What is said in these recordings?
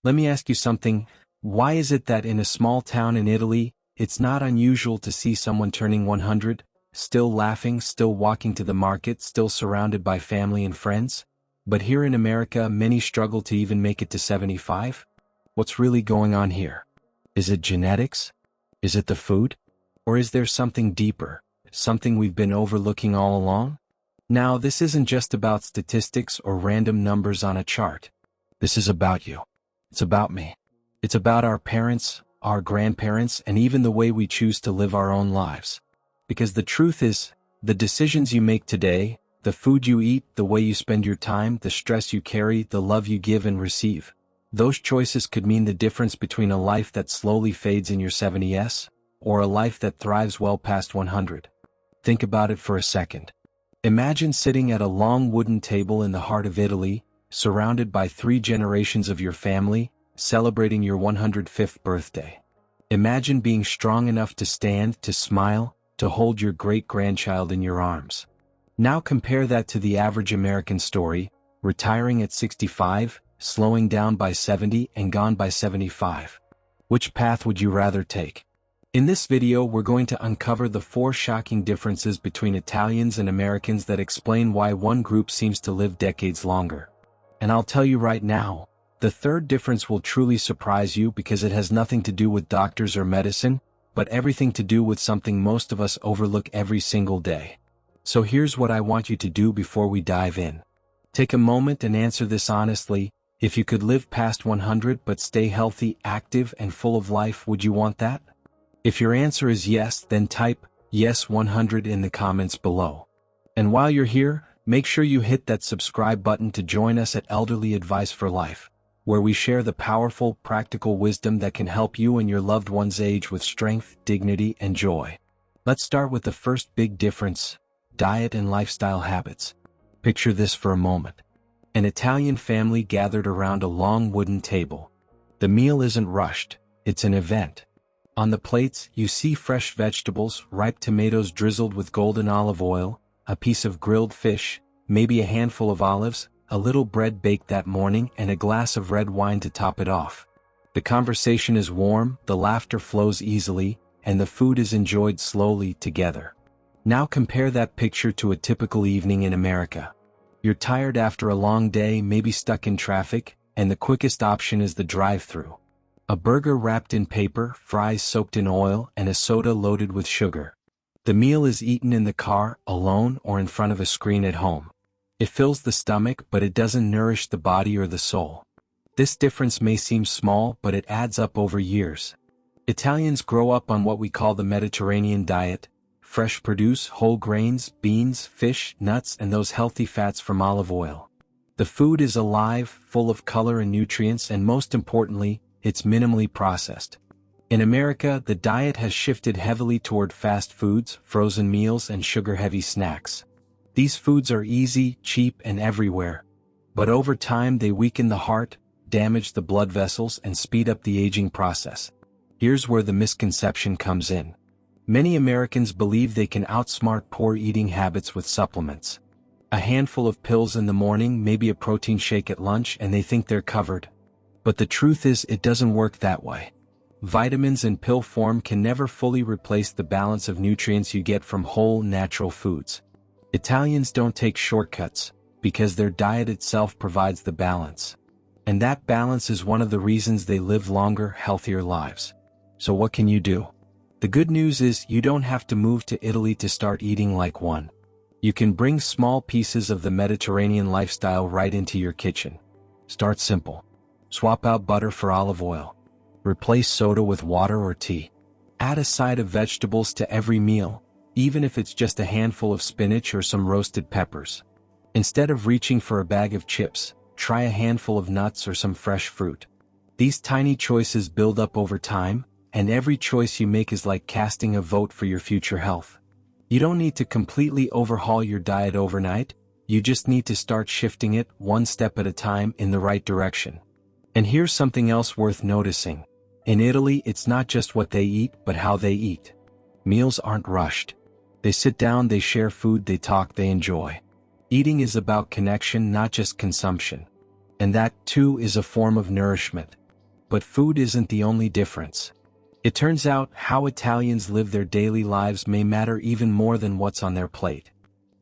Let me ask you something. Why is it that in a small town in Italy, it's not unusual to see someone turning 100, still laughing, still walking to the market, still surrounded by family and friends? But here in America, many struggle to even make it to 75? What's really going on here? Is it genetics? Is it the food? Or is there something deeper, something we've been overlooking all along? Now, this isn't just about statistics or random numbers on a chart. This is about you. It's about me. It's about our parents, our grandparents, and even the way we choose to live our own lives. Because the truth is, the decisions you make today, the food you eat, the way you spend your time, the stress you carry, the love you give and receive, those choices could mean the difference between a life that slowly fades in your 70s, or a life that thrives well past 100. Think about it for a second. Imagine sitting at a long wooden table in the heart of Italy, surrounded by 3 generations of your family, celebrating your 105th birthday. Imagine being strong enough to stand, to smile, to hold your great-grandchild in your arms. Now compare that to the average American story, retiring at 65, slowing down by 70, and gone by 75. Which path would you rather take? In this video, we're going to uncover the 4 shocking differences between Italians and Americans that explain why one group seems to live decades longer. And I'll tell you right now, the third difference will truly surprise you because it has nothing to do with doctors or medicine, but everything to do with something most of us overlook every single day. So here's what I want you to do before we dive in. Take a moment and answer this honestly. If you could live past 100 but stay healthy, active, and full of life, would you want that? If your answer is yes, then type yes 100 in the comments below. And while you're here, make sure you hit that subscribe button to join us at Elderly Advice for Life, where we share the powerful, practical wisdom that can help you and your loved ones age with strength, dignity, and joy. Let's start with the first big difference: diet and lifestyle habits. Picture this for a moment. An Italian family gathered around a long wooden table. The meal isn't rushed, it's an event. On the plates, you see fresh vegetables, ripe tomatoes drizzled with golden olive oil, a piece of grilled fish, maybe a handful of olives, a little bread baked that morning, and a glass of red wine to top it off. The conversation is warm, the laughter flows easily, and the food is enjoyed slowly together. Now compare that picture to a typical evening in America. You're tired after a long day, maybe stuck in traffic, and the quickest option is the drive-thru. A burger wrapped in paper, fries soaked in oil, and a soda loaded with sugar. The meal is eaten in the car, alone, or in front of a screen at home. It fills the stomach, but it doesn't nourish the body or the soul. This difference may seem small, but it adds up over years. Italians grow up on what we call the Mediterranean diet: fresh produce, whole grains, beans, fish, nuts, and those healthy fats from olive oil. The food is alive, full of color and nutrients, and most importantly, it's minimally processed. In America, the diet has shifted heavily toward fast foods, frozen meals, and sugar-heavy snacks. These foods are easy, cheap, and everywhere. But over time they weaken the heart, damage the blood vessels, and speed up the aging process. Here's where the misconception comes in. Many Americans believe they can outsmart poor eating habits with supplements. A handful of pills in the morning, maybe a protein shake at lunch, and they think they're covered. But the truth is, it doesn't work that way. Vitamins in pill form can never fully replace the balance of nutrients you get from whole, natural foods. Italians don't take shortcuts, because their diet itself provides the balance. And that balance is one of the reasons they live longer, healthier lives. So what can you do? The good news is, you don't have to move to Italy to start eating like one. You can bring small pieces of the Mediterranean lifestyle right into your kitchen. Start simple. Swap out butter for olive oil. Replace soda with water or tea. Add a side of vegetables to every meal, even if it's just a handful of spinach or some roasted peppers. Instead of reaching for a bag of chips, try a handful of nuts or some fresh fruit. These tiny choices build up over time, and every choice you make is like casting a vote for your future health. You don't need to completely overhaul your diet overnight, you just need to start shifting it one step at a time in the right direction. And here's something else worth noticing. In Italy, it's not just what they eat, but how they eat. Meals aren't rushed. They sit down, they share food, they talk, they enjoy. Eating is about connection, not just consumption. And that, too, is a form of nourishment. But food isn't the only difference. It turns out how Italians live their daily lives may matter even more than what's on their plate.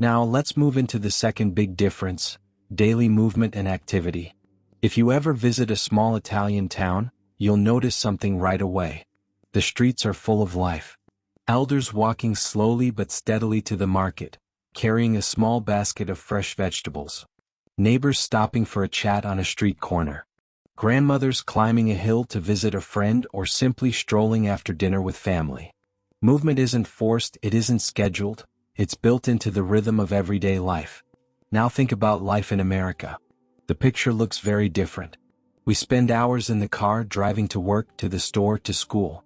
Now let's move into the second big difference: daily movement and activity. If you ever visit a small Italian town, you'll notice something right away. The streets are full of life. Elders walking slowly but steadily to the market, carrying a small basket of fresh vegetables. Neighbors stopping for a chat on a street corner. Grandmothers climbing a hill to visit a friend or simply strolling after dinner with family. Movement isn't forced, it isn't scheduled, it's built into the rhythm of everyday life. Now think about life in America. The picture looks very different. We spend hours in the car driving to work, to the store, to school.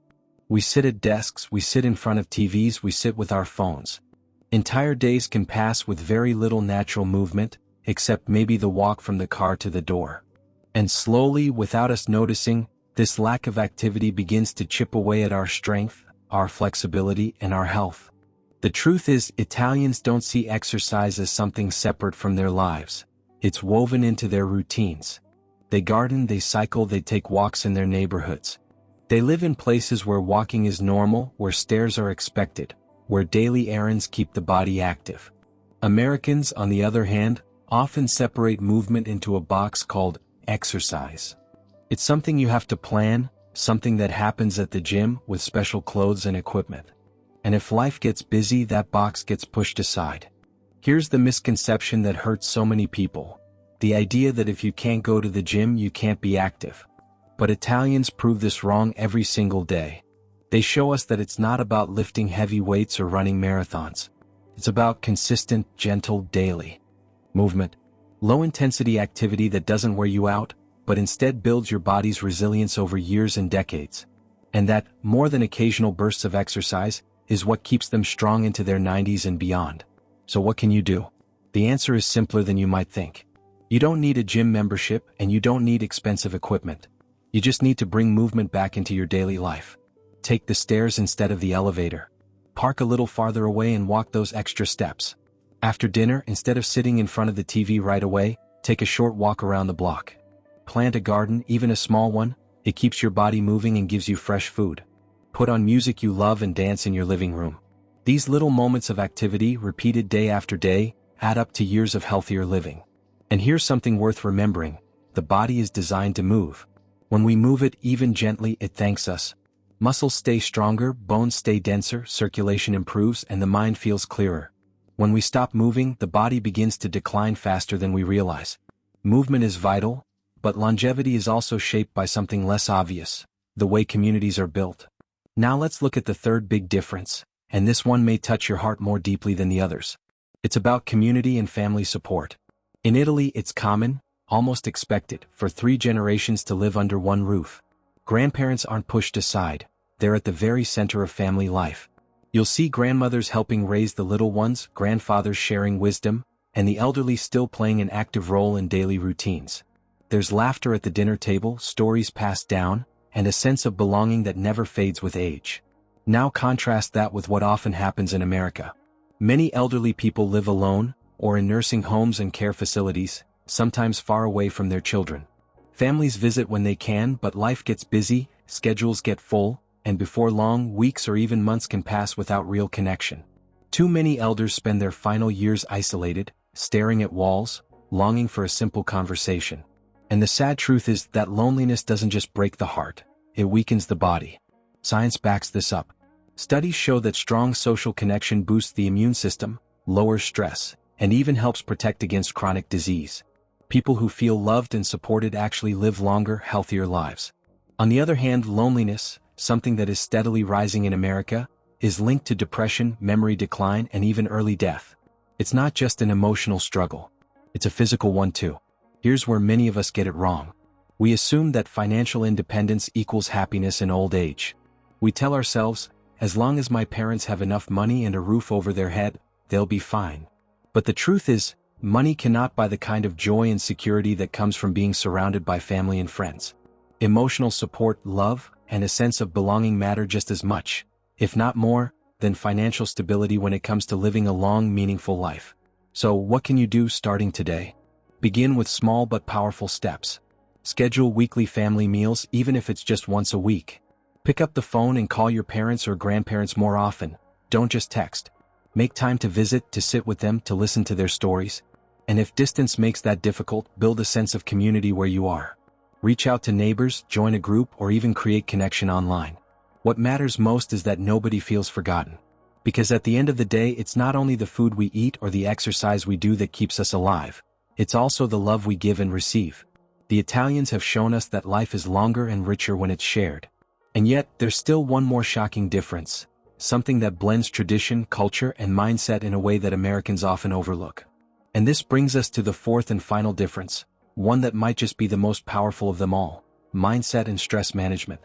We sit at desks, we sit in front of TVs, we sit with our phones. Entire days can pass with very little natural movement, except maybe the walk from the car to the door. And slowly, without us noticing, this lack of activity begins to chip away at our strength, our flexibility, and our health. The truth is, Italians don't see exercise as something separate from their lives. It's woven into their routines. They garden, they cycle, they take walks in their neighborhoods. They live in places where walking is normal, where stairs are expected, where daily errands keep the body active. Americans, on the other hand, often separate movement into a box called exercise. It's something you have to plan, something that happens at the gym with special clothes and equipment. And if life gets busy, that box gets pushed aside. Here's the misconception that hurts so many people: the idea that if you can't go to the gym, you can't be active. But Italians prove this wrong every single day. They show us that it's not about lifting heavy weights or running marathons. It's about consistent, gentle, daily movement. Low-intensity activity that doesn't wear you out, but instead builds your body's resilience over years and decades. And that, more than occasional bursts of exercise, is what keeps them strong into their 90s and beyond. So what can you do? The answer is simpler than you might think. You don't need a gym membership, and you don't need expensive equipment. You just need to bring movement back into your daily life. Take the stairs instead of the elevator. Park a little farther away and walk those extra steps. After dinner, instead of sitting in front of the TV right away, take a short walk around the block. Plant a garden, even a small one. It keeps your body moving and gives you fresh food. Put on music you love and dance in your living room. These little moments of activity, repeated day after day, add up to years of healthier living. And here's something worth remembering: the body is designed to move. When we move it, even gently, it thanks us. Muscles stay stronger, bones stay denser, circulation improves, and the mind feels clearer. When we stop moving, the body begins to decline faster than we realize. Movement is vital, but longevity is also shaped by something less obvious: the way communities are built. Now let's look at the third big difference, and this one may touch your heart more deeply than the others. It's about community and family support. In Italy, it's common, almost expected, for 3 generations to live under one roof. Grandparents aren't pushed aside, they're at the very center of family life. You'll see grandmothers helping raise the little ones, grandfathers sharing wisdom, and the elderly still playing an active role in daily routines. There's laughter at the dinner table, stories passed down, and a sense of belonging that never fades with age. Now contrast that with what often happens in America. Many elderly people live alone, or in nursing homes and care facilities, sometimes far away from their children. Families visit when they can, but life gets busy, schedules get full, and before long, weeks or even months can pass without real connection. Too many elders spend their final years isolated, staring at walls, longing for a simple conversation. And the sad truth is that loneliness doesn't just break the heart, it weakens the body. Science backs this up. Studies show that strong social connection boosts the immune system, lowers stress, and even helps protect against chronic disease. People who feel loved and supported actually live longer, healthier lives. On the other hand, loneliness, something that is steadily rising in America, is linked to depression, memory decline, and even early death. It's not just an emotional struggle. It's a physical one too. Here's where many of us get it wrong. We assume that financial independence equals happiness in old age. We tell ourselves, as long as my parents have enough money and a roof over their head, they'll be fine. But the truth is, money cannot buy the kind of joy and security that comes from being surrounded by family and friends. Emotional support, love, and a sense of belonging matter just as much, if not more, than financial stability when it comes to living a long, meaningful life. So, what can you do starting today? Begin with small but powerful steps. Schedule weekly family meals even if it's just once a week. Pick up the phone and call your parents or grandparents more often, don't just text. Make time to visit, to sit with them, to listen to their stories. And if distance makes that difficult, build a sense of community where you are. Reach out to neighbors, join a group, or even create connection online. What matters most is that nobody feels forgotten. Because at the end of the day, it's not only the food we eat or the exercise we do that keeps us alive. It's also the love we give and receive. The Italians have shown us that life is longer and richer when it's shared. And yet, there's still one more shocking difference. Something that blends tradition, culture, and mindset in a way that Americans often overlook. And this brings us to the fourth and final difference, one that might just be the most powerful of them all: mindset and stress management.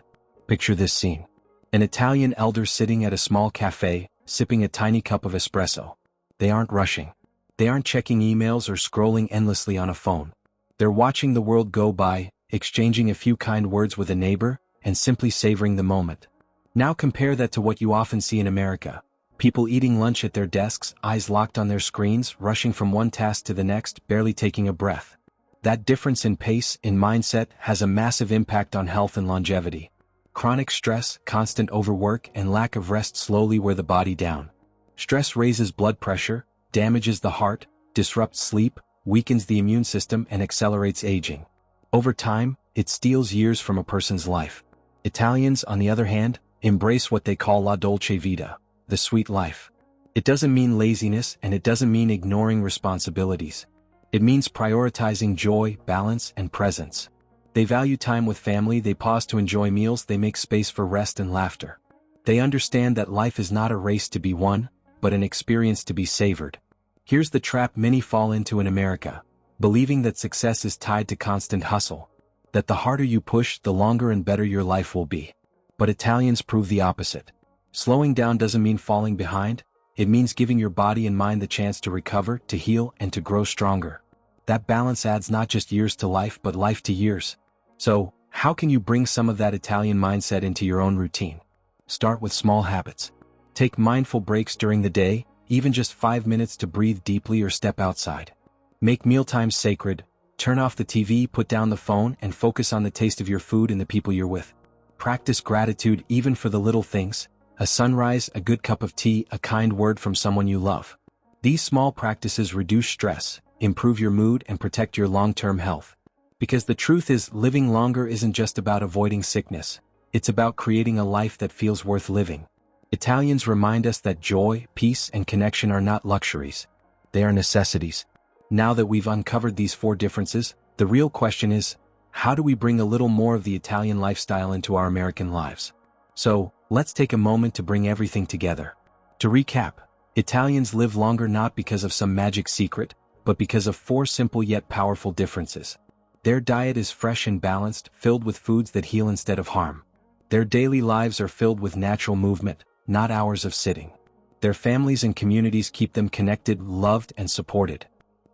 Picture this scene. An Italian elder sitting at a small cafe, sipping a tiny cup of espresso. They aren't rushing. They aren't checking emails or scrolling endlessly on a phone. They're watching the world go by, exchanging a few kind words with a neighbor, and simply savoring the moment. Now compare that to what you often see in America. People eating lunch at their desks, eyes locked on their screens, rushing from one task to the next, barely taking a breath. That difference in pace, in mindset, has a massive impact on health and longevity. Chronic stress, constant overwork, and lack of rest slowly wear the body down. Stress raises blood pressure, damages the heart, disrupts sleep, weakens the immune system, and accelerates aging. Over time, it steals years from a person's life. Italians, on the other hand, embrace what they call la dolce vita, the sweet life. It doesn't mean laziness, and it doesn't mean ignoring responsibilities. It means prioritizing joy, balance, and presence. They value time with family, they pause to enjoy meals, they make space for rest and laughter. They understand that life is not a race to be won, but an experience to be savored. Here's the trap many fall into in America: believing that success is tied to constant hustle. That the harder you push, the longer and better your life will be. But Italians prove the opposite. Slowing down doesn't mean falling behind, it means giving your body and mind the chance to recover, to heal, and to grow stronger. That balance adds not just years to life but life to years. So, how can you bring some of that Italian mindset into your own routine? Start with small habits. Take mindful breaks during the day, even just 5 minutes to breathe deeply or step outside. Make mealtimes sacred. Turn off the TV, put down the phone, and focus on the taste of your food and the people you're with. Practice gratitude even for the little things: a sunrise, a good cup of tea, a kind word from someone you love. These small practices reduce stress, improve your mood, and protect your long-term health. Because the truth is, living longer isn't just about avoiding sickness. It's about creating a life that feels worth living. Italians remind us that joy, peace, and connection are not luxuries. They are necessities. Now that we've uncovered these 4 differences, the real question is, how do we bring a little more of the Italian lifestyle into our American lives? So, let's take a moment to bring everything together. To recap, Italians live longer not because of some magic secret, but because of 4 simple yet powerful differences. Their diet is fresh and balanced, filled with foods that heal instead of harm. Their daily lives are filled with natural movement, not hours of sitting. Their families and communities keep them connected, loved, and supported.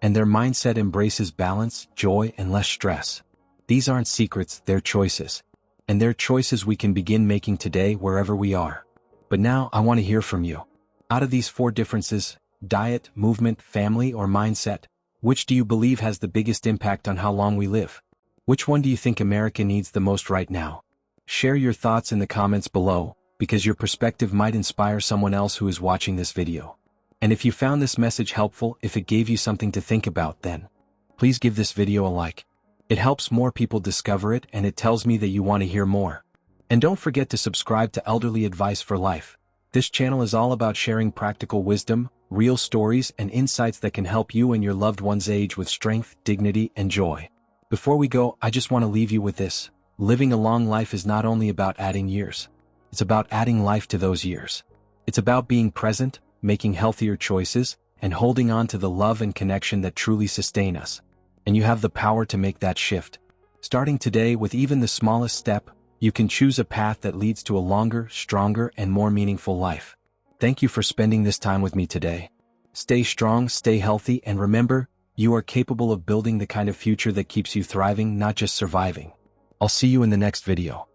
And their mindset embraces balance, joy, and less stress. These aren't secrets, they're choices. And they're choices we can begin making today wherever we are. But now, I want to hear from you. Out of these 4 differences, diet, movement, family, or mindset, which do you believe has the biggest impact on how long we live? Which one do you think America needs the most right now? Share your thoughts in the comments below, because your perspective might inspire someone else who is watching this video. And if you found this message helpful, if it gave you something to think about, then please give this video a like. It helps more people discover it, and it tells me that you want to hear more. And don't forget to subscribe to Elderly Advice for Life. This channel is all about sharing practical wisdom, real stories, and insights that can help you and your loved ones age with strength, dignity, and joy. Before we go, I just want to leave you with this. Living a long life is not only about adding years. It's about adding life to those years. It's about being present, making healthier choices, and holding on to the love and connection that truly sustain us. And you have the power to make that shift. Starting today, with even the smallest step, you can choose a path that leads to a longer, stronger, and more meaningful life. Thank you for spending this time with me today. Stay strong, stay healthy, and remember, you are capable of building the kind of future that keeps you thriving, not just surviving. I'll see you in the next video.